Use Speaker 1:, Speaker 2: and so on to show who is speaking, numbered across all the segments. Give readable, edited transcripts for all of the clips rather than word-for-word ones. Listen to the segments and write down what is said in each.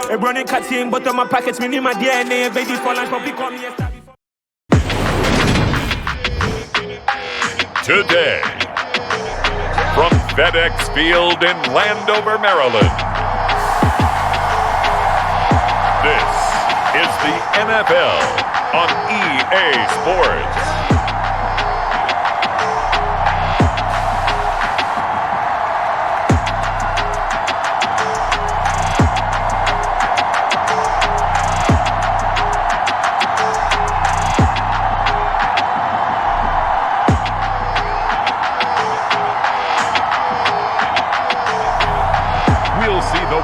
Speaker 1: A running cutting, but on my packets, me my DNA, baby for life, but become me.
Speaker 2: Today, from FedEx Field in Landover, Maryland, this is the NFL on EA Sports.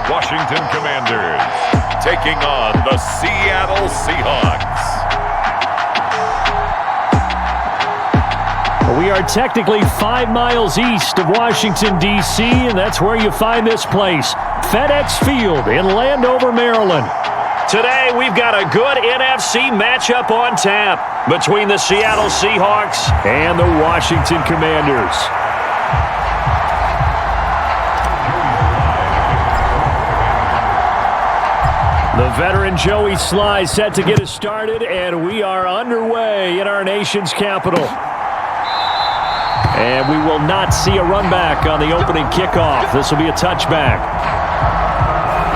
Speaker 2: Washington Commanders taking on the Seattle Seahawks.
Speaker 3: We are technically 5 miles east of Washington, D.C., and that's where you find this place, FedEx Field in Landover, Maryland. Today, we've got a good NFC matchup on tap between the Seattle Seahawks and the Washington Commanders. The veteran Joey Sly set to get us started, and we are underway in our nation's capital. And we will not see a run back on the opening kickoff. This will be a touchback.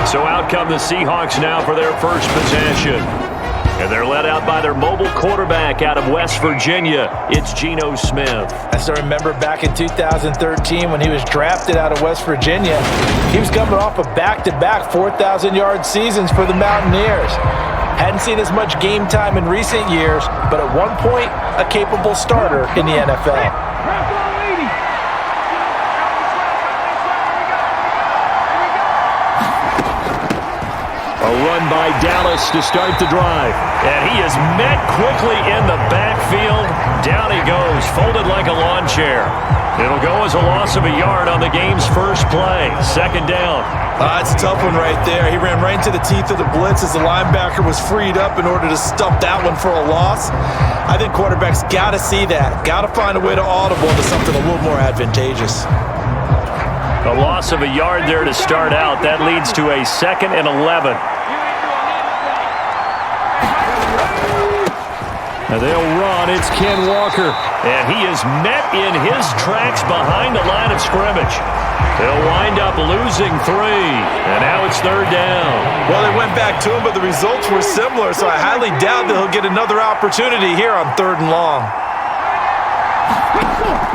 Speaker 3: So out come the Seahawks now for their first possession. And they're led out by their mobile quarterback out of West Virginia. It's Geno Smith.
Speaker 4: I still remember back in 2013 when he was drafted out of West Virginia. He was coming off of back-to-back 4,000-yard seasons for the Mountaineers. Hadn't seen as much game time in recent years, but at one point, a capable starter in the NFL.
Speaker 3: A run by Dallas to start the drive. And he is met quickly in the backfield. Down he goes, folded like a lawn chair. It'll go as a loss of a yard on the game's first play. Second down.
Speaker 4: It's a tough one right there. He ran right into the teeth of the blitz as the linebacker was freed up in order to stump that one for a loss. I think quarterbacks got to see that. Got to find a way to audible to something a little more advantageous.
Speaker 3: A loss of a yard there to start out. That leads to a 2nd and 11. Now they'll run. It's Ken Walker. And he is met in his tracks behind the line of scrimmage. They'll wind up losing 3. And now it's 3rd down.
Speaker 4: Well, they went back to him, but the results were similar, so I highly doubt that he'll get another opportunity here on 3rd and long.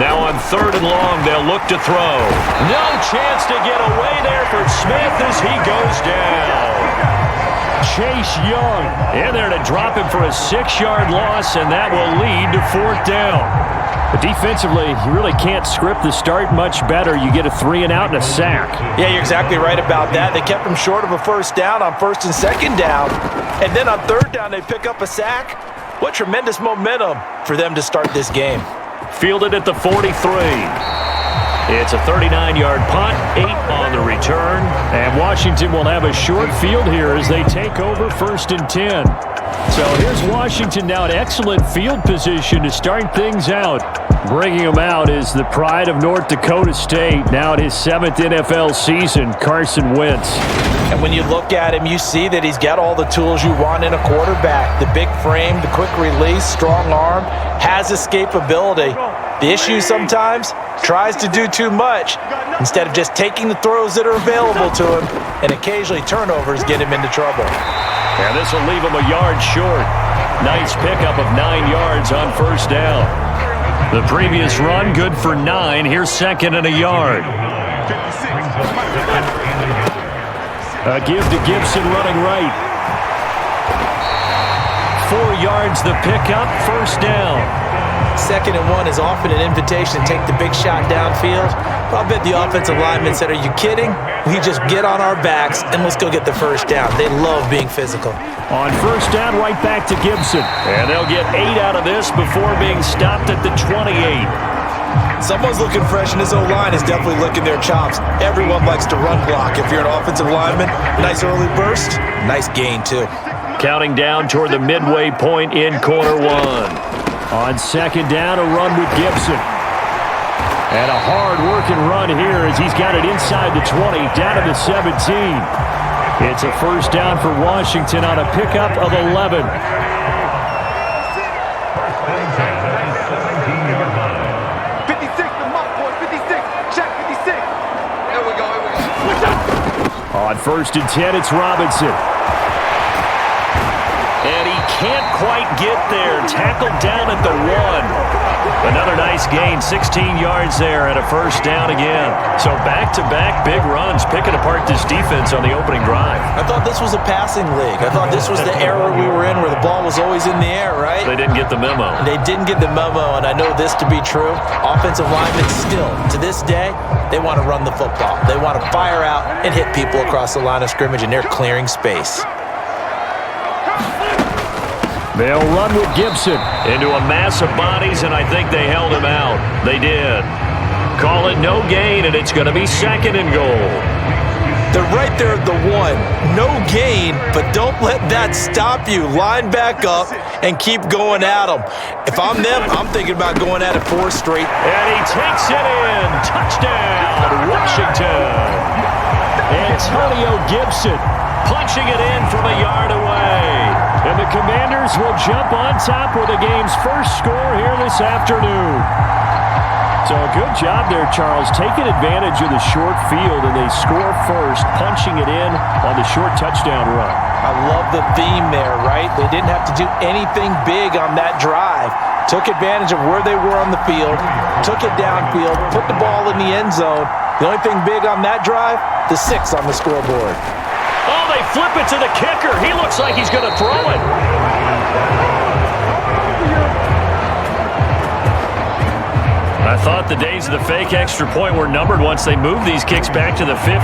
Speaker 3: Now on 3rd and long, they'll look to throw. No chance to get away there for Smith as he goes down. Chase Young in there to drop him for a 6-yard loss, and that will lead to 4th down. But defensively, you really can't script the start much better. You get a 3 and out and a sack.
Speaker 4: Yeah, you're exactly right about that. They kept him short of a 1st down on 1st and 2nd down. And then on 3rd down, they pick up a sack. What tremendous momentum for them to start this game.
Speaker 3: Fielded at the 43. It's a 39-yard punt, 8 on the return. And Washington will have a short field here as they take over 1st and 10. So here's Washington now in excellent field position to start things out. Bringing him out is the pride of North Dakota State, now in his 7th NFL season, Carson Wentz.
Speaker 4: And when you look at him, you see that he's got all the tools you want in a quarterback. The big frame, the quick release, strong arm, has escapability. The issue sometimes, tries to do too much instead of just taking the throws that are available to him, and occasionally turnovers get him into trouble.
Speaker 3: And this will leave him a yard short. Nice pickup of 9 yards on 1st down. The previous run, good for 9. Here's 2nd and a yard. A give to Gibson running right. 4 yards the pickup, 1st down.
Speaker 4: 2nd and 1 is often an invitation to take the big shot downfield. I'll bet the offensive lineman said, "Are you kidding? We just get on our backs and let's go get the 1st down." They love being physical.
Speaker 3: On 1st down, right back to Gibson. And they'll get 8 out of this before being stopped at the 28.
Speaker 4: Someone's looking fresh, and his O-line is definitely licking their chops. Everyone likes to run block. If you're an offensive lineman, nice early burst, nice gain too.
Speaker 3: Counting down toward the midway point in quarter 1. On 2nd down, a run with Gibson. And a hard-working run here as he's got it inside the 20, down to the 17. It's a first down for Washington on a pickup of 11.
Speaker 5: 56, the muff boy, 56. Check 56. Here we go.
Speaker 3: On first and 10, it's Robinson. And he can't quite get there. Tackled down at the 1. Another nice gain, 16 yards there and a first down again. So back-to-back big runs, picking apart this defense on the opening drive.
Speaker 4: I thought this was a passing league. I thought this was the era we were in where the ball was always in the air, right?
Speaker 3: They didn't get the memo.
Speaker 4: They didn't get the memo, and I know this to be true. Offensive linemen still, to this day, they want to run the football. They want to fire out and hit people across the line of scrimmage, and they're clearing space.
Speaker 3: They'll run with Gibson into a mass of bodies, and I think they held him out. They did. Call it no gain, and it's going to be second and goal.
Speaker 4: They're right there at the 1. No gain, but don't let that stop you. Line back up and keep going at them. If I'm them, I'm thinking about going at it 4 straight.
Speaker 3: And he takes it in. Touchdown, Washington. Antonio Gibson punching it in from a yard away. And the Commanders will jump on top with the game's first score here this afternoon. So a good job there, Charles, taking advantage of the short field, and they score first, punching it in on the short touchdown run.
Speaker 4: I love the theme there, right? They didn't have to do anything big on that drive. Took advantage of where they were on the field, took it downfield, put the ball in the end zone. The only thing big on that drive, the 6 on the scoreboard.
Speaker 3: Oh, they flip it to the kicker. He looks like he's going to throw it. I thought the days of the fake extra point were numbered once they moved these kicks back to the 15.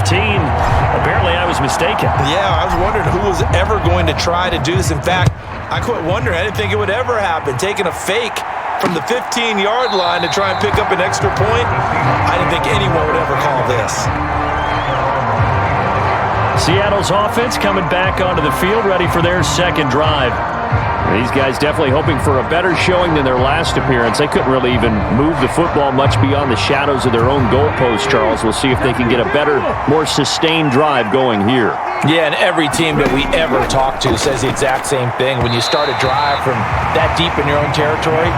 Speaker 3: Apparently, I was mistaken.
Speaker 4: Yeah, I was wondering who was ever going to try to do this. In fact, I quit wondering. I didn't think it would ever happen. Taking a fake from the 15-yard line to try and pick up an extra point, I didn't think anyone would ever call this.
Speaker 3: Seattle's offense coming back onto the field, ready for their second drive. These guys definitely hoping for a better showing than their last appearance. They couldn't really even move the football much beyond the shadows of their own goalpost, Charles. We'll see if they can get a better, more sustained drive going here.
Speaker 4: Yeah, and every team that we ever talk to says the exact same thing. When you start a drive from that deep in your own territory,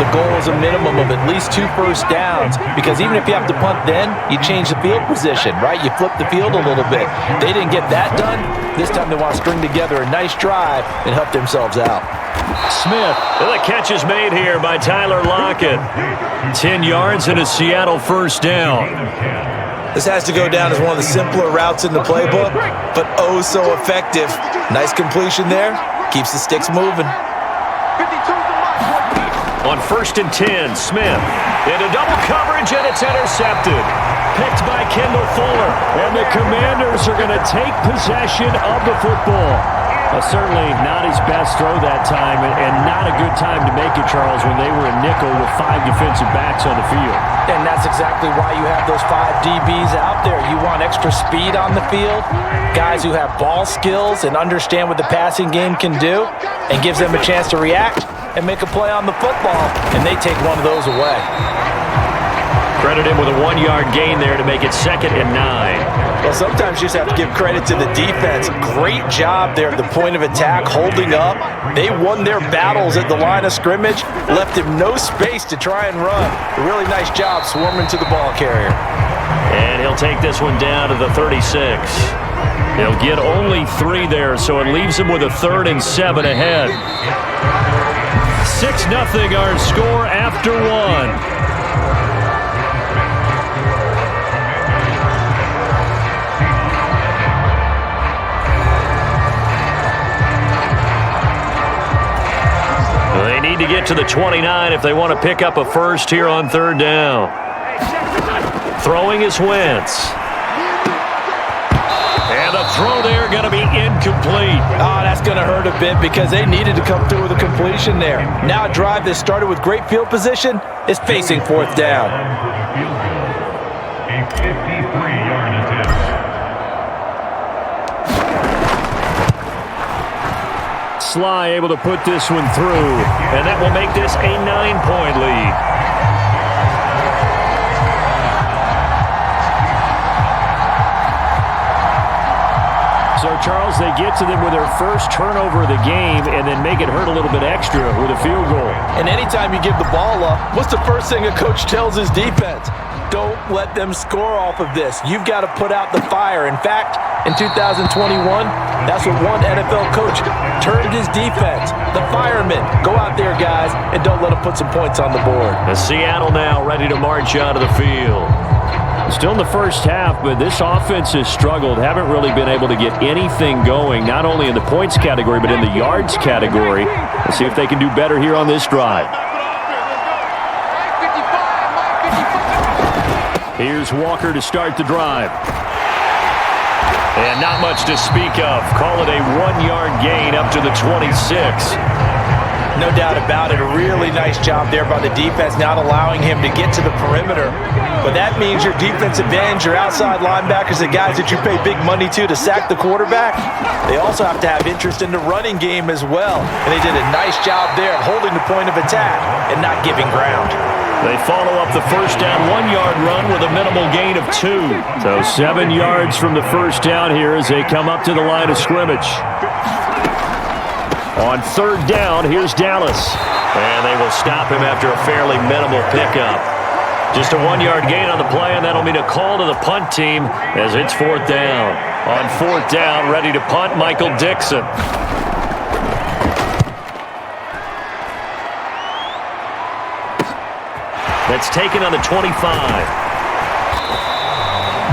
Speaker 4: the goal is a minimum of at least 2 first downs, because even if you have to punt then, you change the field position, right? You flip the field a little bit. They didn't get that done. This time they want to string together a nice drive and help themselves out.
Speaker 3: Smith. The catch is made here by Tyler Lockett. 10 yards and a Seattle first down.
Speaker 4: This has to go down as one of the simpler routes in the playbook, but oh so effective. Nice completion there. Keeps the sticks moving.
Speaker 3: On first and 10, Smith into double coverage, and it's intercepted. Picked by Kendall Fuller. And the Commanders are going to take possession of the football. Certainly not his best throw that time, and not a good time to make it, Charles, when they were in nickel with 5 defensive backs on the field.
Speaker 4: And that's exactly why you have those 5 DBs out there. You want extra speed on the field, guys who have ball skills and understand what the passing game can do, and gives them a chance to react and make a play on the football, and they take one of those away.
Speaker 3: Credit him with a 1-yard gain there to make it 2nd and 9.
Speaker 4: Well, sometimes you just have to give credit to the defense. Great job there at the point of attack, holding up. They won their battles at the line of scrimmage, left him no space to try and run. A really nice job swarming to the ball carrier.
Speaker 3: And he'll take this one down to the 36. He'll get only 3 there, so it leaves him with a 3rd and 7 ahead. 6-0 our score after 1. They need to get to the 29 if they want to pick up a first here on 3rd down. Throwing is Wentz. And the throw there going to be incomplete.
Speaker 4: Oh, that's going to hurt a bit because they needed to come through with a completion there. Now a drive that started with great field position is facing 4th down.
Speaker 2: A 53-yard attempt.
Speaker 3: Sly able to put this one through, and that will make this a 9-point lead. So Charles, they get to them with their first turnover of the game and then make it hurt a little bit extra with a field goal.
Speaker 4: And anytime you give the ball up, what's the first thing a coach tells his defense? Don't let them score off of this. You've got to put out the fire. In fact, in 2021, that's what one NFL coach termed his defense. The firemen. Go out there, guys, and don't let them put some points on the board.
Speaker 3: And Seattle now ready to march out of the field. Still in the first half, but this offense has struggled. Haven't really been able to get anything going, not only in the points category, but in the yards category. Let's see if they can do better here on this drive. Here's Walker to start the drive. And not much to speak of. Call it a 1-yard gain up to the 26.
Speaker 4: No doubt about it. A really nice job there by the defense, not allowing him to get to the perimeter. But that means your defensive ends, your outside linebackers, the guys that you pay big money to sack the quarterback, they also have to have interest in the running game as well. And they did a nice job there holding the point of attack and not giving ground.
Speaker 3: They follow up the first down 1-yard run with a minimal gain of 2. So 7 yards from the first down here as they come up to the line of scrimmage. On third down, here's Dallas. And they will stop him after a fairly minimal pickup. Just a 1-yard gain on the play, and that'll mean a call to the punt team as it's fourth down. On fourth down, ready to punt, Michael Dixon. That's taken on the 25.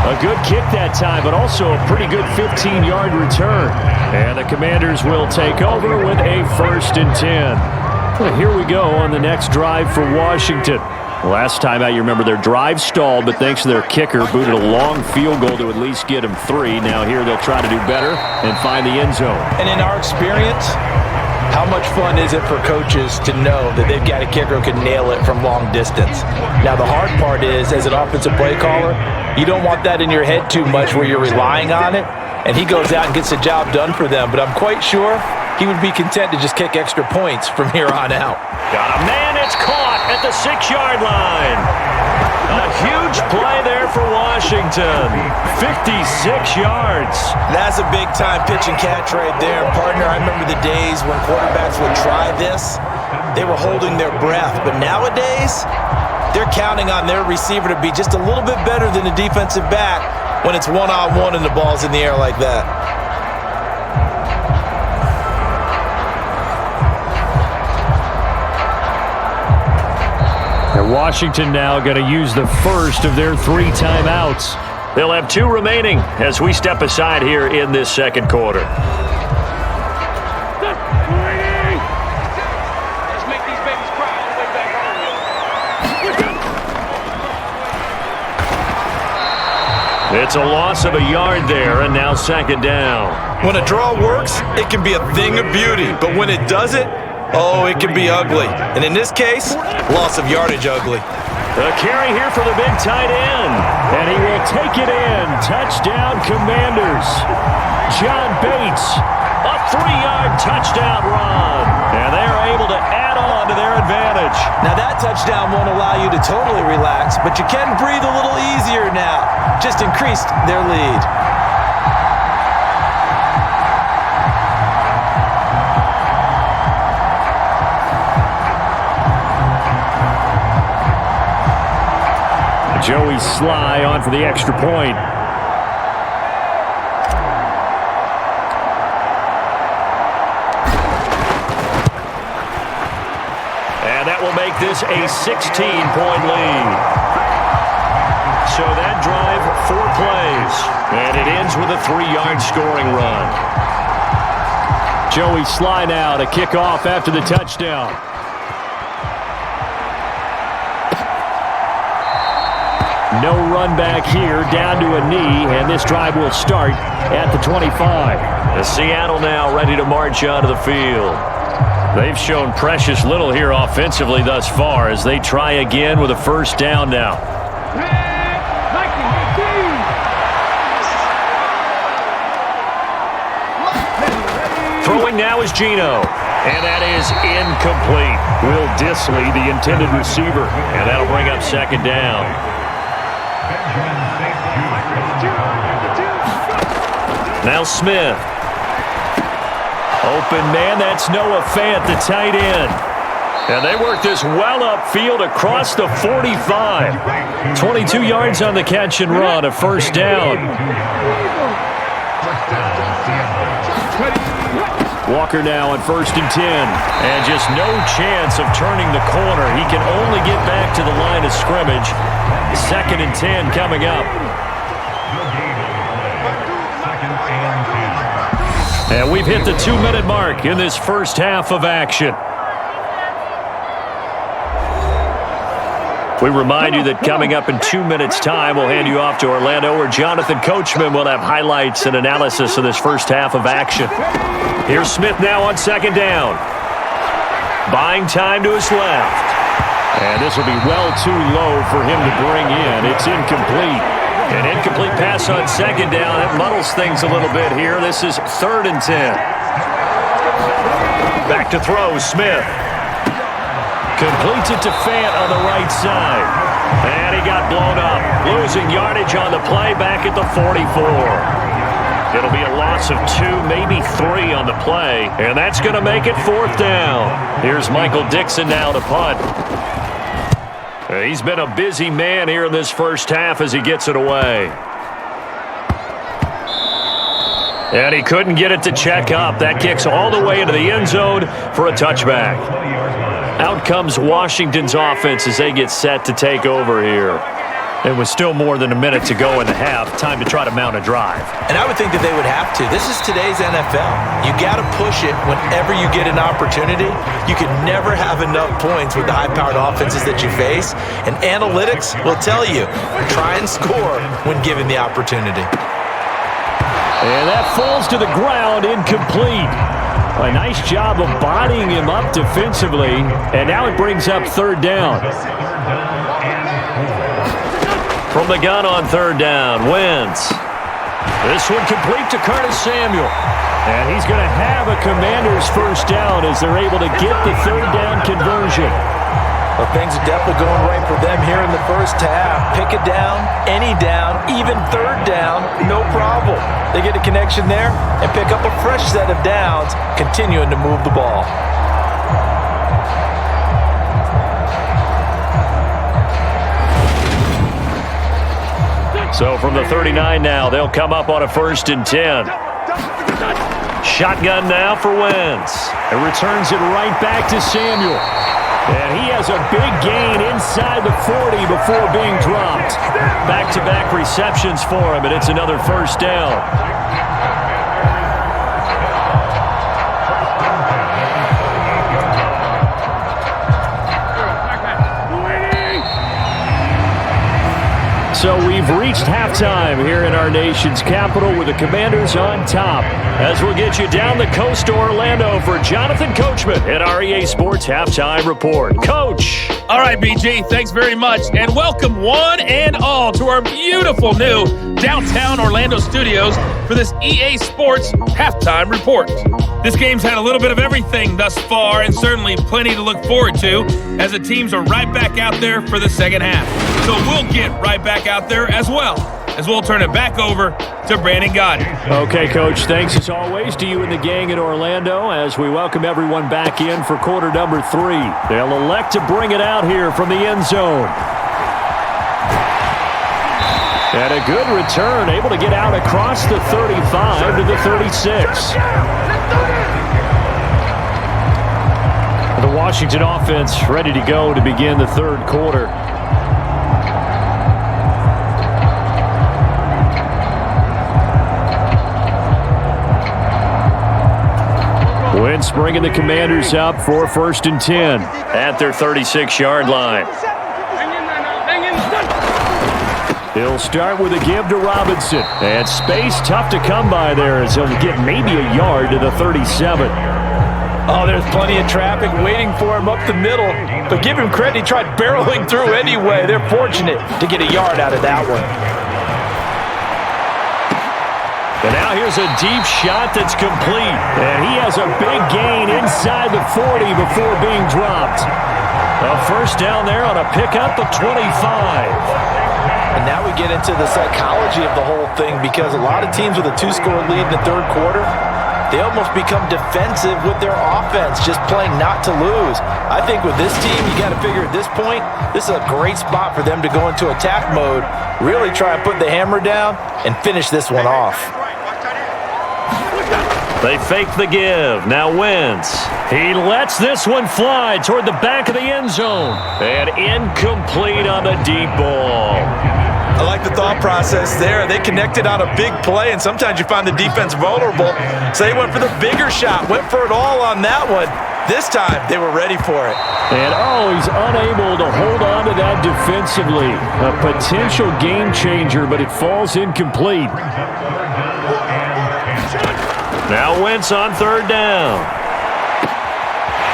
Speaker 3: A good kick that time, but also a pretty good 15-yard return. And the Commanders will take over with a 1st and 10. Well, here we go on the next drive for Washington. Last time out, you remember their drive stalled, but thanks to their kicker, booted a long field goal to at least get him 3. Now here they'll try to do better and find the end zone.
Speaker 4: And in our experience, how much fun is it for coaches to know that they've got a kicker who can nail it from long distance? Now, the hard part is, as an offensive play caller, you don't want that in your head too much where you're relying on it, and he goes out and gets the job done for them. But I'm quite sure he would be content to just kick extra points from here on out.
Speaker 3: Got a man, it's caught at the 6-yard line. A huge play there for Washington. 56 yards.
Speaker 4: That's a big-time pitch and catch right there. Partner, I remember the days when quarterbacks would try this. They were holding their breath. But nowadays, they're counting on their receiver to be just a little bit better than the defensive back when it's one-on-one and the ball's in the air like that.
Speaker 3: And Washington now going to use the first of their 3 timeouts. They'll have 2 remaining as we step aside here in this second quarter. It's a loss of a yard there, and now second down.
Speaker 4: When a draw works, it can be a thing of beauty. But when it doesn't, oh, it can be ugly. And in this case, loss of yardage ugly.
Speaker 3: A carry here for the big tight end. And he will take it in. Touchdown, Commanders. John Bates, a 3-yard touchdown run. And they are able to add on to their advantage.
Speaker 4: Now that touchdown won't allow you to totally relax, but you can breathe a little easier now. Just increased their lead.
Speaker 3: Joey Sly on for the extra point. And that will make this a 16-point lead. So that drive, 4 plays. And it ends with a 3-yard scoring run. Joey Sly now to kick off after the touchdown. No run back here, down to a knee, and this drive will start at the 25. The Seattle now ready to march onto the field. They've shown precious little here offensively thus far as they try again with a first down now. Throwing now is Geno. And that is incomplete. Will Disley, the intended receiver. And that'll bring up second down. Now Smith Open man, that's Noah Fant, the tight end. And they work this well upfield across the 45. 22 yards on the catch and run, a first down. Walker now on 1st and 10. And just no chance of turning the corner. He can only get back to the line of scrimmage. 2nd and 10 coming up. And we've hit the 2-minute mark in this first half of action. We remind you that coming up in 2 minutes' time, we'll hand you off to Orlando, where Jonathan Coachman will have highlights and analysis of this first half of action. Here's Smith now on 2nd down. Buying time to his left. And this will be well too low for him to bring in. It's incomplete. An incomplete pass on 2nd down. It muddles things a little bit here. This is 3rd and 10. Back to throw, Smith. Completes it to Fant on the right side. And he got blown up. Losing yardage on the play back at the 44. It'll be a loss of 2, maybe 3 on the play. And that's going to make it 4th down. Here's Michael Dixon now to punt. He's been a busy man here in this first half as he gets it away. And he couldn't get it to check up. That kicks all the way into the end zone for a touchback. Out comes Washington's offense as they get set to take over here. It was still more than a minute to go in the half. Time to try to mount a drive.
Speaker 4: And I would think that they would have to. This is today's NFL. You got to push it whenever you get an opportunity. You can never have enough points with the high-powered offenses that you face. And analytics will tell you, try and score when given the opportunity.
Speaker 3: And that falls to the ground, incomplete. A nice job of bodying him up defensively. And now it brings up 3rd down. From the gun on 3rd down, Wentz. This one complete to Curtis Samuel. And he's going to have a Commander's first down as they're able to get the 3rd down conversion.
Speaker 4: Well, things are definitely going right for them here in the first half. Pick a down, any down, even 3rd down, no problem. They get a connection there and pick up a fresh set of downs, continuing to move the ball.
Speaker 3: So from the 39 now, they'll come up on a 1st and 10. Shotgun now for Wentz. It returns it right back to Samuel. And he has a big gain inside the 40 before being dropped. Back-to-back receptions for him, and it's another first down. So we've reached halftime here in our nation's capital with the Commanders on top. As we'll get you down the coast to Orlando for Jonathan Coachman at our EA Sports Halftime Report. Coach!
Speaker 6: All right, BG, thanks very much. And welcome one and all to our beautiful new downtown Orlando studios for this EA Sports Halftime Report. This game's had a little bit of everything thus far, and certainly plenty to look forward to as the teams are right back out there for the second half. So we'll get right back out there as well, as we'll turn it back over to Brandon Gaudin.
Speaker 3: Okay, Coach, thanks as always to you and the gang in Orlando as we welcome everyone back in for quarter number 3. They'll elect to bring it out here from the end zone. And a good return, able to get out across the 35 to the 36. The Washington offense ready to go to begin the third quarter. Wentz bringing the Commanders up for 1st and 10 at their 36-yard line. He'll start with a give to Robinson. And space tough to come by there as he'll get maybe a yard to the 37.
Speaker 4: Oh, there's plenty of traffic waiting for him up the middle. But give him credit, he tried barreling through anyway. They're fortunate to get a yard out of that one.
Speaker 3: And now here's a deep shot that's complete. And he has a big gain inside the 40 before being dropped. A first down there on a pickup of 25.
Speaker 4: And now we get into the psychology of the whole thing, because a lot of teams with a 2-score lead in the third quarter, they almost become defensive with their offense, just playing not to lose. I think with this team, you got to figure at this point, this is a great spot for them to go into attack mode, really try and put the hammer down and finish this one off.
Speaker 3: They fake the give. Now Wentz. He lets this one fly toward the back of the end zone. And incomplete on the deep ball.
Speaker 4: I like the thought process there. They connected on a big play, and sometimes you find the defense vulnerable. So they went for the bigger shot, went for it all on that one. This time, they were ready for it.
Speaker 3: And he's unable to hold on to that defensively. A potential game changer, but it falls incomplete. Now Wentz on third down.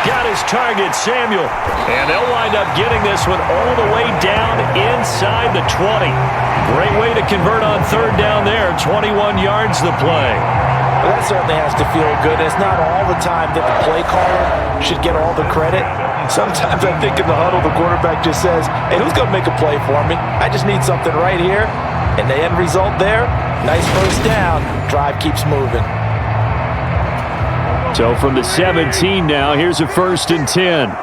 Speaker 3: Got his target, Samuel. And they'll wind up getting this one all the way down inside the 20. Great way to convert on third down there. 21 yards the play.
Speaker 4: Well, that certainly has to feel good. It's not all the time that the play caller should get all the credit. Sometimes I think in the huddle, the quarterback just says, hey, who's going to make a play for me? I just need something right here. And the end result there, nice first down. Drive keeps moving.
Speaker 3: So from the 17 now, here's a 1st and 10.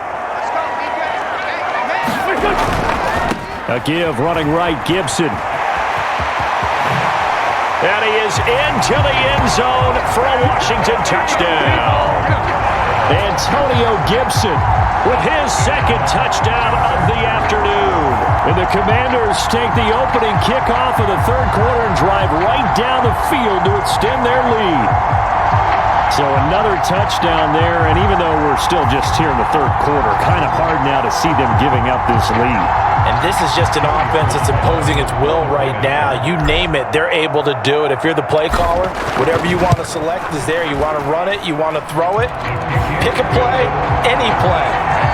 Speaker 3: A give running right, Gibson. And he is into the end zone for a Washington touchdown. Antonio Gibson with his second touchdown of the afternoon. And the Commanders take the opening kickoff of the third quarter and drive right down the field to extend their lead. So another touchdown there, and even though we're still just here in the third quarter, kind of hard now to see them giving up this lead.
Speaker 4: And this is just an offense that's imposing its will right now. You name it, they're able to do it. If you're the play caller, whatever you want to select is there. You want to run it, you want to throw it, pick a play, any play.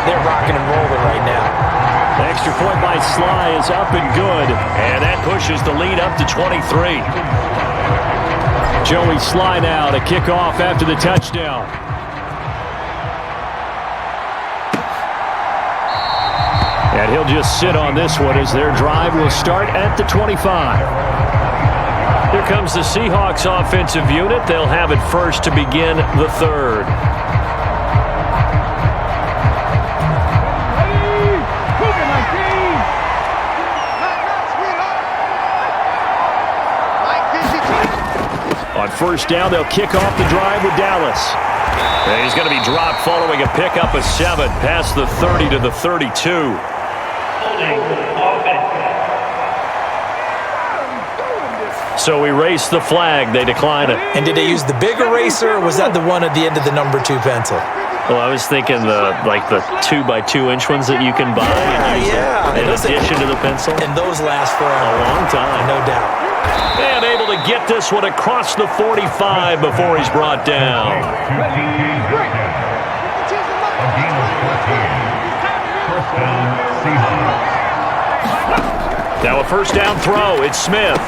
Speaker 4: They're rocking and rolling right now.
Speaker 3: The extra point by Sly is up and good, and that pushes the lead up to 23. Joey Sly now to kick off after the touchdown. And he'll just sit on this one as their drive will start at the 25. Here comes the Seahawks offensive unit. They'll have it first to begin the third. On first down, they'll kick off the drive with Dallas. And he's going to be dropped following a pickup of 7 past the 30 to the 32. So erase the flag. They decline it.
Speaker 4: And did they use the big eraser, or was that the one at the end of the number 2 pencil?
Speaker 3: Well, I was thinking the 2x2-inch ones that you can buy in addition to the pencil.
Speaker 4: And those last for
Speaker 3: a long time.
Speaker 4: No doubt.
Speaker 3: And able to get this one across the 45 before he's brought down. Now a first down throw. It's Smith.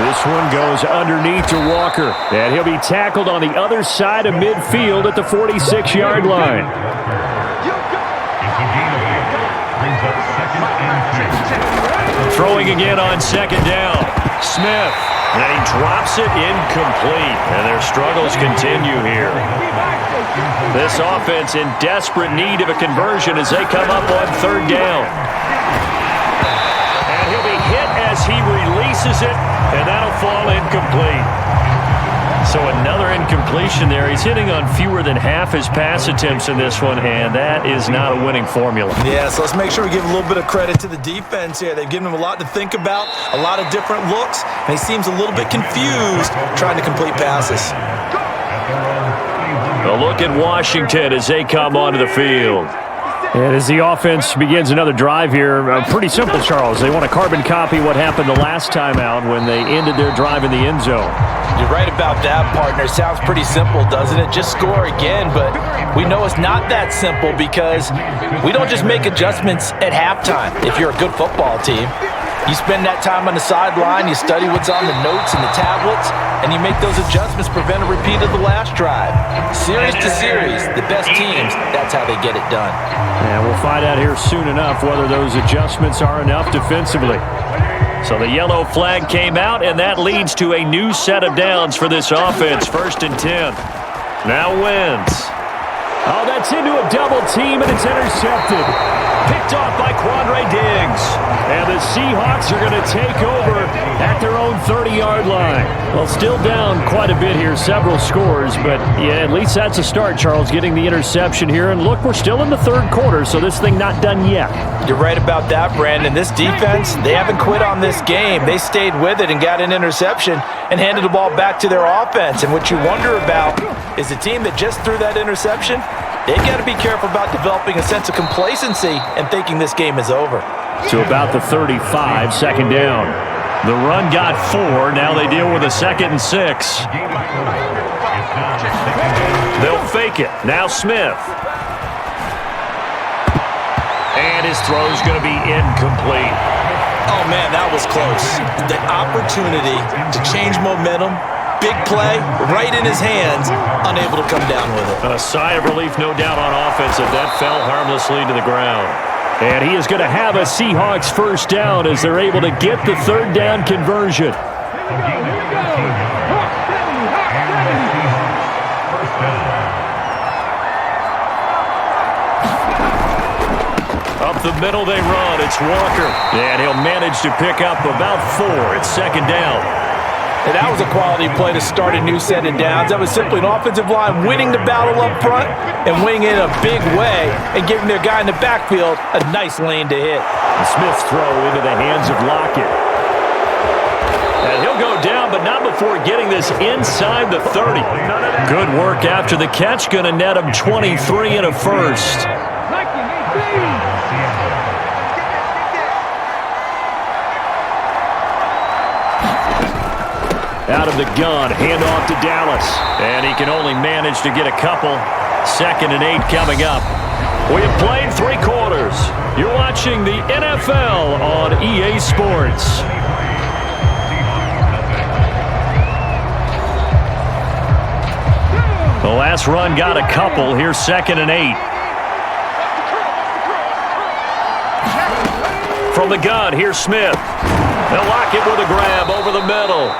Speaker 3: This one goes underneath to Walker. And he'll be tackled on the other side of midfield at the 46-yard line. Throwing again on second down. Smith. And he drops it incomplete. And their struggles continue here. This offense in desperate need of a conversion as they come up on third down. And he'll be hit as he releases it. And that'll fall incomplete. So another incompletion there. He's hitting on fewer than half his pass attempts in this one, and that is not a winning formula.
Speaker 4: Yeah, so let's make sure we give a little bit of credit to the defense here. They've given him a lot to think about, a lot of different looks, and he seems a little bit confused trying to complete passes.
Speaker 3: A look at Washington as they come onto the field. And as the offense begins another drive here, pretty simple, Charles. They want to carbon copy what happened the last time out when they ended their drive in the end zone.
Speaker 4: You're right about that, partner. Sounds pretty simple, doesn't it? Just score again, but we know it's not that simple because we don't just make adjustments at halftime if you're a good football team. You spend that time on the sideline, you study what's on the notes and the tablets, and you make those adjustments, prevent a repeat of the last drive. Series to series, the best teams, that's how they get it done.
Speaker 3: And we'll find out here soon enough whether those adjustments are enough defensively. So the yellow flag came out, and that leads to a new set of downs for this offense. 1st and 10. Now wins. Oh, that's into a double team, and it's intercepted. Picked off by Quandre Diggs. And the Seahawks are going to take over at their own 30-yard line. Well, still down quite a bit here, several scores. But, yeah, at least that's a start, Charles, getting the interception here. And, look, we're still in the 3rd quarter, so this thing not done yet.
Speaker 4: You're right about that, Brandon. This defense, they haven't quit on this game. They stayed with it and got an interception and handed the ball back to their offense. And what you wonder about is the team that just threw that interception, they've got to be careful about developing a sense of complacency and thinking this game is over.
Speaker 3: To about the 35, 2nd down. The run got 4. Now they deal with a 2nd and 6. They'll fake it. Now Smith. And his throw's going to be incomplete.
Speaker 4: Oh, man, that was close. The opportunity to change momentum, big play, right in his hands, unable to come down with it.
Speaker 3: A sigh of relief, no doubt, on offense, and that fell harmlessly to the ground. And he is going to have a Seahawks 1st down as they're able to get the 3rd down conversion. Up the middle they run. It's Walker. And he'll manage to pick up about 4. It's 2nd down.
Speaker 4: And that was a quality play to start a new set of downs. That was simply an offensive line winning the battle up front and winning it in a big way and giving their guy in the backfield a nice lane to hit.
Speaker 3: And Smith's throw into the hands of Lockett. And he'll go down, but not before getting this inside the 30. Good work after the catch. Going to net him 23 and a 1st. Out of the gun, handoff to Dallas. And he can only manage to get a couple. 2nd and 8 coming up. We have played 3 quarters. You're watching the NFL on EA Sports. The last run got a couple. Here's 2nd and 8. From the gun, here's Smith. They'll lock it with a grab over the middle.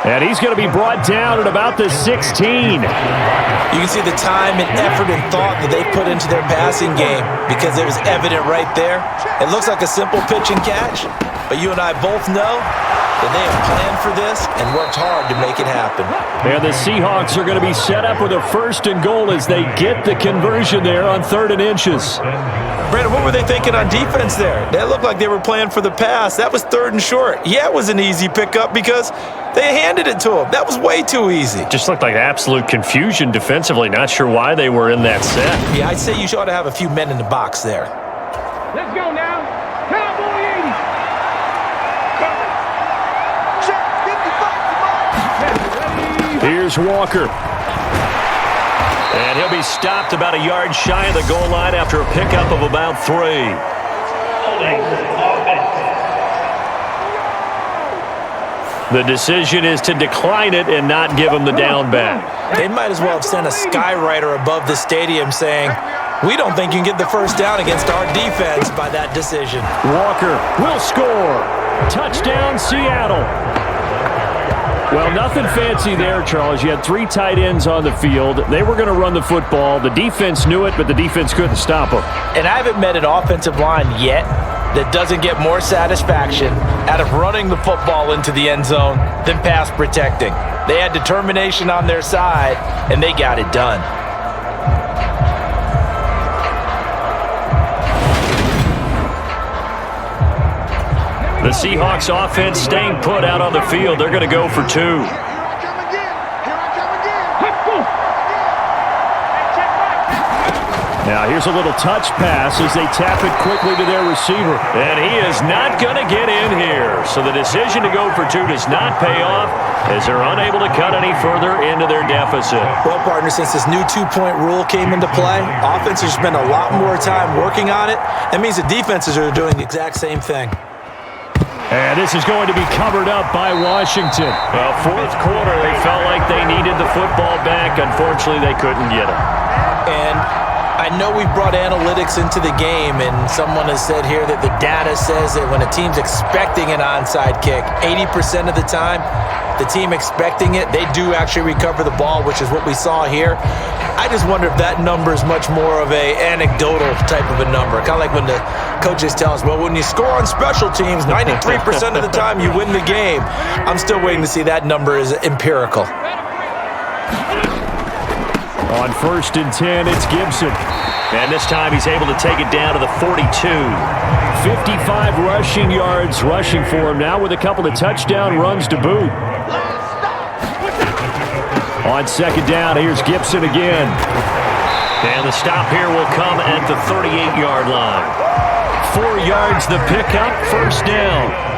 Speaker 3: And he's going to be brought down at about the 16.
Speaker 4: You can see the time and effort and thought that they put into their passing game because it was evident right there. It looks like a simple pitch and catch, but you and I both know that they have planned for this and worked hard to make it happen.
Speaker 3: And the Seahawks are going to be set up with a 1st and goal as they get the conversion there on 3rd and inches.
Speaker 4: Brandon, what were they thinking on defense there? They looked like they were playing for the pass. That was 3rd and short. Yeah, it was an easy pickup because they handed it to him. That was way too easy.
Speaker 3: Just looked like absolute confusion defensively. Not sure why they were in that set.
Speaker 4: Yeah, I'd say you ought to have a few men in the box there.
Speaker 1: Let's go now. Cowboy 80.
Speaker 3: Here's Walker. And he'll be stopped about a yard shy of the goal line after a pickup of about 3. The decision is to decline it and not give him the down back.
Speaker 4: They might as well have sent a skywriter above the stadium saying, we don't think you can get the 1st down against our defense by that decision.
Speaker 3: Walker will score. Touchdown, Seattle. Well, nothing fancy there, Charles. You had 3 tight ends on the field. They were going to run the football. The defense knew it, but the defense couldn't stop them.
Speaker 4: And I haven't met an offensive line yet that doesn't get more satisfaction out of running the football into the end zone than pass protecting. They had determination on their side, and they got it done.
Speaker 3: The Seahawks offense staying put out on the field. They're going to go for 2. Now here's a little touch pass as they tap it quickly to their receiver. And he is not going to get in here. So the decision to go for 2 does not pay off as they're unable to cut any further into their deficit.
Speaker 4: Well, partner, since this new 2-point rule came into play, offenses spend a lot more time working on it. That means the defenses are doing the exact same thing.
Speaker 3: And this is going to be covered up by Washington. Well, 4th quarter, they felt like they needed the football back. Unfortunately, they couldn't get it.
Speaker 4: And I know we've brought analytics into the game, and someone has said here that the data says that when a team's expecting an onside kick, 80% of the time, the team expecting it, they do actually recover the ball, which is what we saw here. I just wonder if that number is much more of a anecdotal type of a number. Kind of like when the coaches tell us, well, when you score on special teams, 93% of the time you win the game. I'm still waiting to see that number is empirical.
Speaker 3: On 1st and 10, it's Gibson. And this time he's able to take it down to the 42. 55 rushing yards rushing for him now with a couple of touchdown runs to boot. On 2nd down, here's Gibson again. And the stop here will come at the 38-yard line. 4 yards the pickup, 1st down.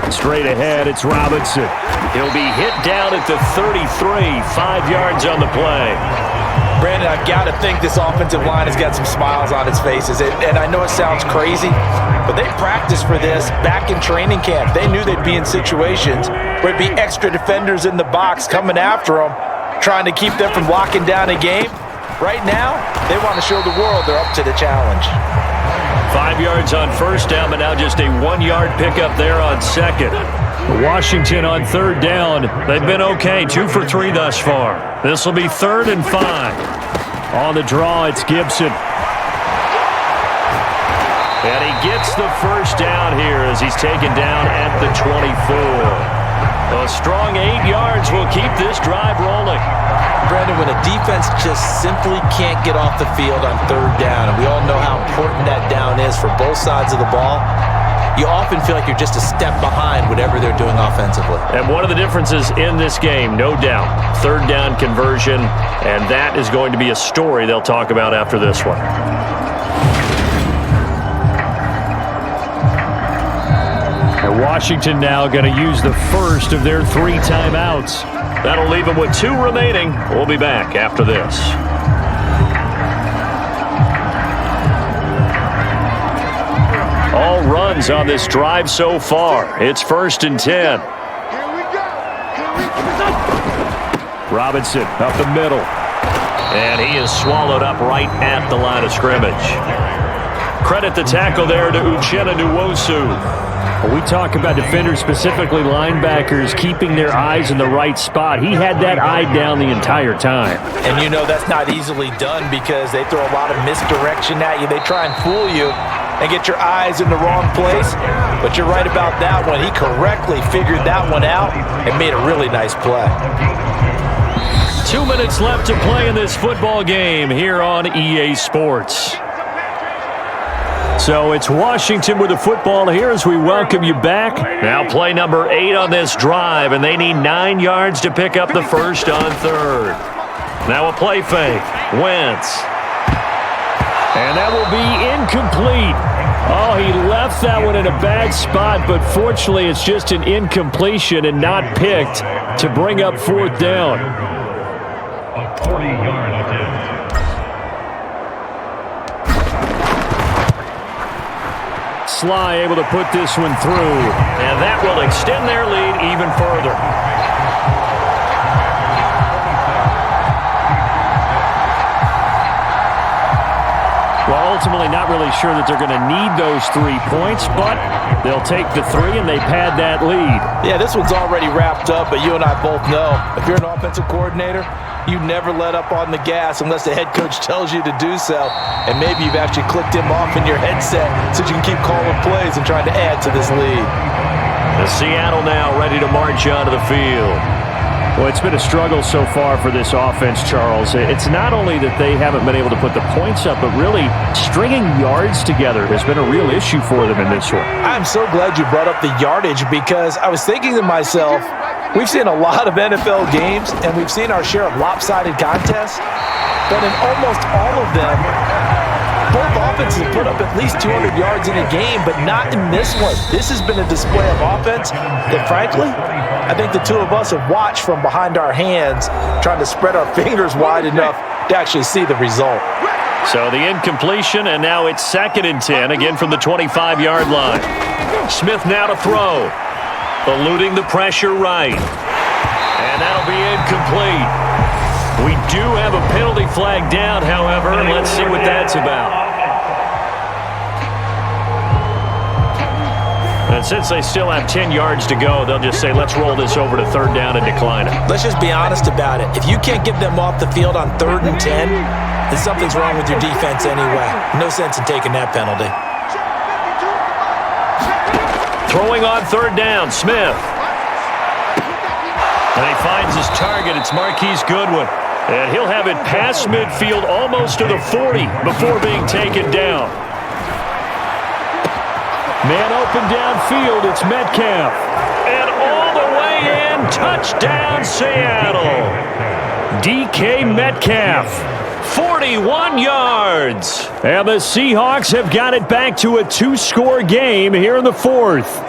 Speaker 3: Straight ahead, it's Robinson. He'll be hit down at the 33, 5 yards on the play.
Speaker 4: Brandon, I've got to think this offensive line has got some smiles on its faces. And I know it sounds crazy, but they practiced for this back in training camp. They knew they'd be in situations where it'd be extra defenders in the box coming after them, trying to keep them from locking down a game. Right now, they want to show the world they're up to the challenge.
Speaker 3: 5 yards on 1st down, but now just a 1-yard pickup there on 2nd. Washington on 3rd down. They've been okay, 2 for 3 thus far. This will be 3rd and 5. On the draw, it's Gibson. And he gets the 1st down here as he's taken down at the 24. A strong 8 yards will keep this drive rolling.
Speaker 4: Brandon, when a defense just simply can't get off the field on 3rd down, and we all know how important that down is for both sides of the ball, you often feel like you're just a step behind whatever they're doing offensively.
Speaker 3: And one of the differences in this game, no doubt, 3rd down conversion, and that is going to be a story they'll talk about after this one. And Washington now going to use the first of their 3 timeouts. That'll leave them with 2 remaining. We'll be back after this. All runs on this drive so far. It's 1st and 10. Robinson up the middle. And he is swallowed up right at the line of scrimmage. Credit the tackle there to Uchenna Nwosu. We talk about defenders, specifically linebackers, keeping their eyes in the right spot. He had that eye down the entire time.
Speaker 4: And you know that's not easily done because they throw a lot of misdirection at you. They try and fool you and get your eyes in the wrong place. But you're right about that one. He correctly figured that one out and made a really nice play.
Speaker 3: 2 minutes left to play in this football game here on EA Sports. So it's Washington with the football here as we welcome you back. Now play number 8 on this drive, and they need 9 yards to pick up the first on 3rd. Now a play fake. Wentz. And that will be incomplete. Oh, he left that one in a bad spot, but fortunately it's just an incompletion and not picked to bring up 4th down.
Speaker 2: A 40-yard attempt.
Speaker 3: Sly able to put this one through, and that will extend their lead even further. Well, ultimately not really sure that they're going to need those 3 points, but they'll take the 3 and they've had that lead.
Speaker 4: Yeah, this one's already wrapped up, but you and I both know if you're an offensive coordinator, you never let up on the gas unless the head coach tells you to do so. And maybe you've actually clicked him off in your headset so you can keep calling plays and trying to add to this lead.
Speaker 3: The Seattle now ready to march onto the field. Well, it's been a struggle so far for this offense, Charles. It's not only that they haven't been able to put the points up, but really stringing yards together has been a real issue for them in this one.
Speaker 4: I'm so glad you brought up the yardage because I was thinking to myself, we've seen a lot of NFL games, and we've seen our share of lopsided contests, but in almost all of them, both offenses put up at least 200 yards in a game, but not in this one. This has been a display of offense that, frankly, I think the two of us have watched from behind our hands, trying to spread our fingers wide enough to actually see the result.
Speaker 3: So the incompletion, and now it's 2nd and 10, again from the 25-yard line. Smith now to throw. Eluding the pressure right. And that'll be incomplete. We do have a penalty flag down, however, and let's see what that's about. And since they still have 10 yards to go, they'll just say, let's roll this over to third down and decline it.
Speaker 4: Let's just be honest about it. If you can't get them off the field on 3rd and 10, then something's wrong with your defense anyway. No sense in taking that penalty.
Speaker 3: Throwing on 3rd down, Smith. And he finds his target. It's Marquise Goodwin. And he'll have it past midfield almost to the 40 before being taken down. Man open downfield, it's Metcalf. And all the way in, touchdown Seattle. DK Metcalf, 41 yards. And the Seahawks have got it back to a 2-score game here in the 4th.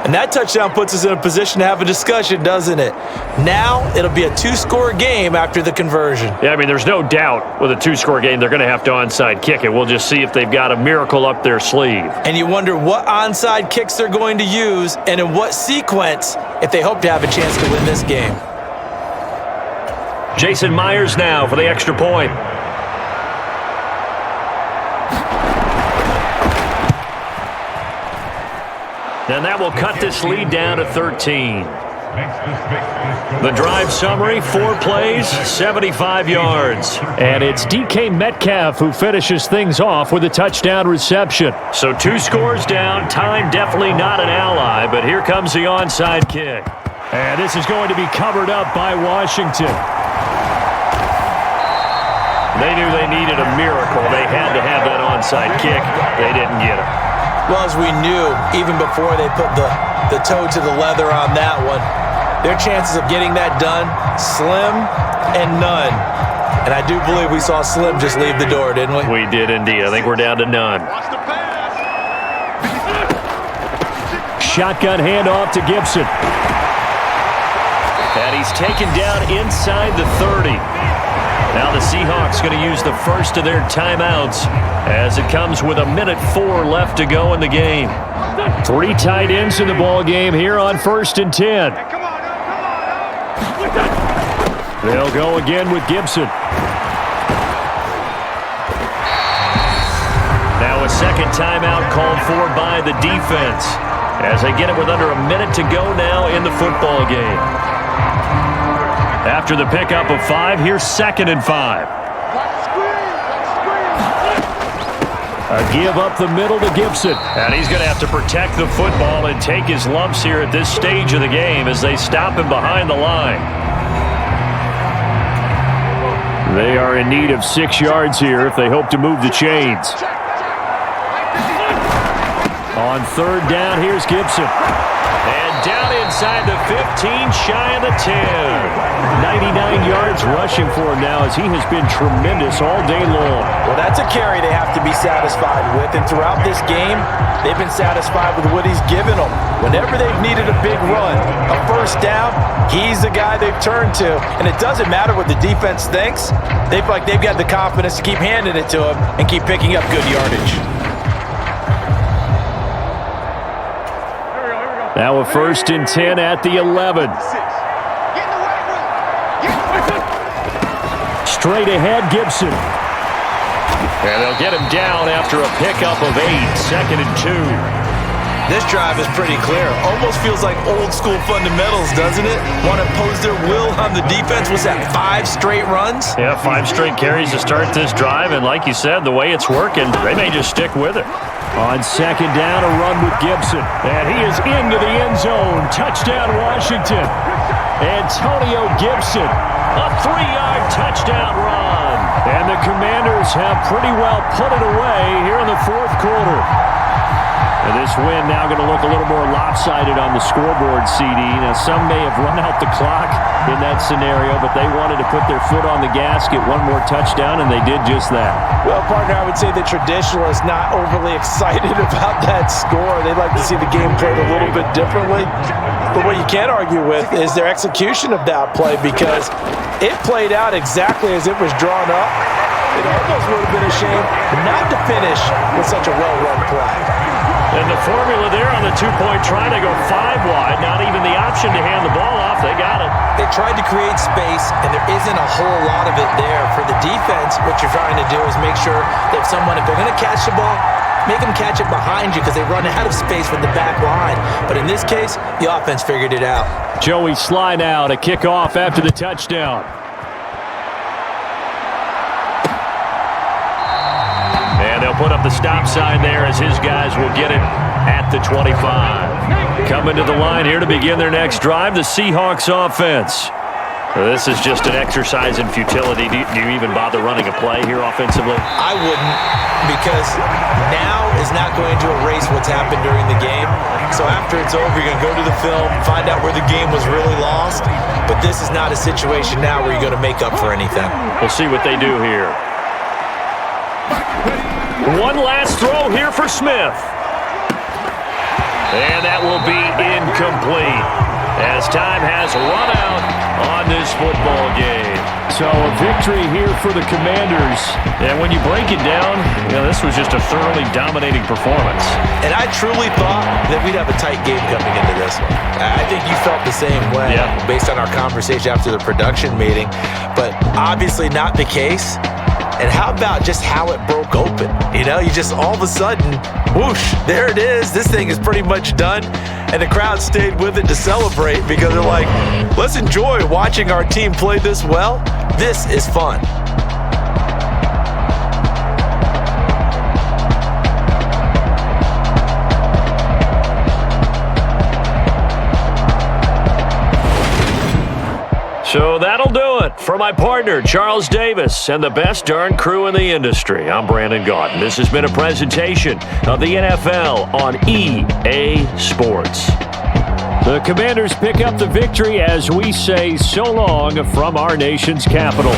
Speaker 4: And that touchdown puts us in a position to have a discussion, doesn't it? Now it'll be a 2-score game after the conversion.
Speaker 3: Yeah, I mean, there's no doubt with a 2-score game they're going to have to onside kick it. We'll just see if they've got a miracle up their sleeve.
Speaker 4: And you wonder what onside kicks they're going to use and in what sequence if they hope to have a chance to win this game.
Speaker 3: Jason Myers now for the extra point. And that will cut this lead down to 13. The drive summary, 4 plays, 75 yards. And it's DK Metcalf who finishes things off with a touchdown reception. So 2 scores down, time definitely not an ally, but here comes the onside kick. And this is going to be covered up by Washington. They knew they needed a miracle. They had to have that onside kick. They didn't get it.
Speaker 4: Well, as we knew, even before they put the toe to the leather on that one, their chances of getting that done, slim and none. And I do believe we saw Slim just leave the door, didn't we?
Speaker 3: We did indeed. I think we're down to none. Shotgun handoff to Gibson. And he's taken down inside the 30. Now the Seahawks going to use the first of their timeouts as it comes with 1:04 left to go in the game. 3 tight ends in the ball game here on 1st and 10. They'll go again with Gibson. Now a second timeout called for by the defense as they get it with under 1 minute to go now in the football game. After the pickup of 5, here's 2nd and 5. A give up the middle to Gibson. And he's going to have to protect the football and take his lumps here at this stage of the game as they stop him behind the line. They are in need of 6 yards here if they hope to move the chains. On 3rd down, here's Gibson. And down inside the 15, shy of the 10. 99 yards rushing for him now as he has been tremendous all day long.
Speaker 4: Well, that's a carry they have to be satisfied with. And throughout this game, they've been satisfied with what he's given them. Whenever they've needed a big run, a first down, he's the guy they've turned to. And it doesn't matter what the defense thinks. They feel like they've got the confidence to keep handing it to him and keep picking up good yardage.
Speaker 3: Now a 1st and 10 at the 11. Straight ahead, Gibson. And they'll get him down after a pickup of 8. 2nd and 2.
Speaker 4: This drive is pretty clear. Almost feels like old school fundamentals, doesn't it? Want to impose their will on the defense. Was that 5 straight runs?
Speaker 3: Yeah, 5 straight carries to start this drive. And like you said, the way it's working, they may just stick with it. On 2nd down, a run with Gibson. And he is into the end zone. Touchdown, Washington. Antonio Gibson, a 3-yard touchdown run. And the Commanders have pretty well put it away here in the 4th quarter. And this win now going to look a little more lopsided on the scoreboard, CD. Now, some may have run out the clock in that scenario, but they wanted to put their foot on the gas, get one more touchdown, and they did just that.
Speaker 4: Well, partner, I would say the traditionalists not overly excited about that score. They'd like to see the game played a little bit differently. But what you can't argue with is their execution of that play, because it played out exactly as it was drawn up. It almost would have been a shame not to finish with such a well-run play.
Speaker 3: And the formula there on the 2-point try to go 5 wide. Not even the option to hand the ball off. They got it.
Speaker 4: tried to create space, and there isn't a whole lot of it there. For the defense, what you're trying to do is make sure that if they're going to catch the ball, make them catch it behind you because they run out of space with the back line. But in this case, the offense figured it out.
Speaker 3: Joey Sly now to kick off after the touchdown. And they'll put up the stop sign there as his guys will get it at the 25. Coming to the line here to begin their next drive, the Seahawks offense. This is just an exercise in futility. Do you even bother running a play here offensively?
Speaker 4: I wouldn't, because now is not going to erase what's happened during the game. So after it's over, you're going to go to the film, find out where the game was really lost. But this is not a situation now where you're going to make up for anything.
Speaker 3: We'll see what they do here. One last throw here for Smith. And that will be incomplete as time has run out on this football game. So a victory here for the Commanders. And when you break it down, this was just a thoroughly dominating performance.
Speaker 4: And I truly thought that we'd have a tight game coming into this one. I think you felt the same way based on our conversation after the production meeting. But obviously not the case. And how about just how it broke open? You just all of a sudden, whoosh, there it is. This thing is pretty much done. And the crowd stayed with it to celebrate because they're like, let's enjoy watching our team play this well. This is fun.
Speaker 3: So that'll do it for my partner, Charles Davis, and the best darn crew in the industry. I'm Brandon Gaudin. This has been a presentation of the NFL on EA Sports. The Commanders pick up the victory as we say so long from our nation's capital.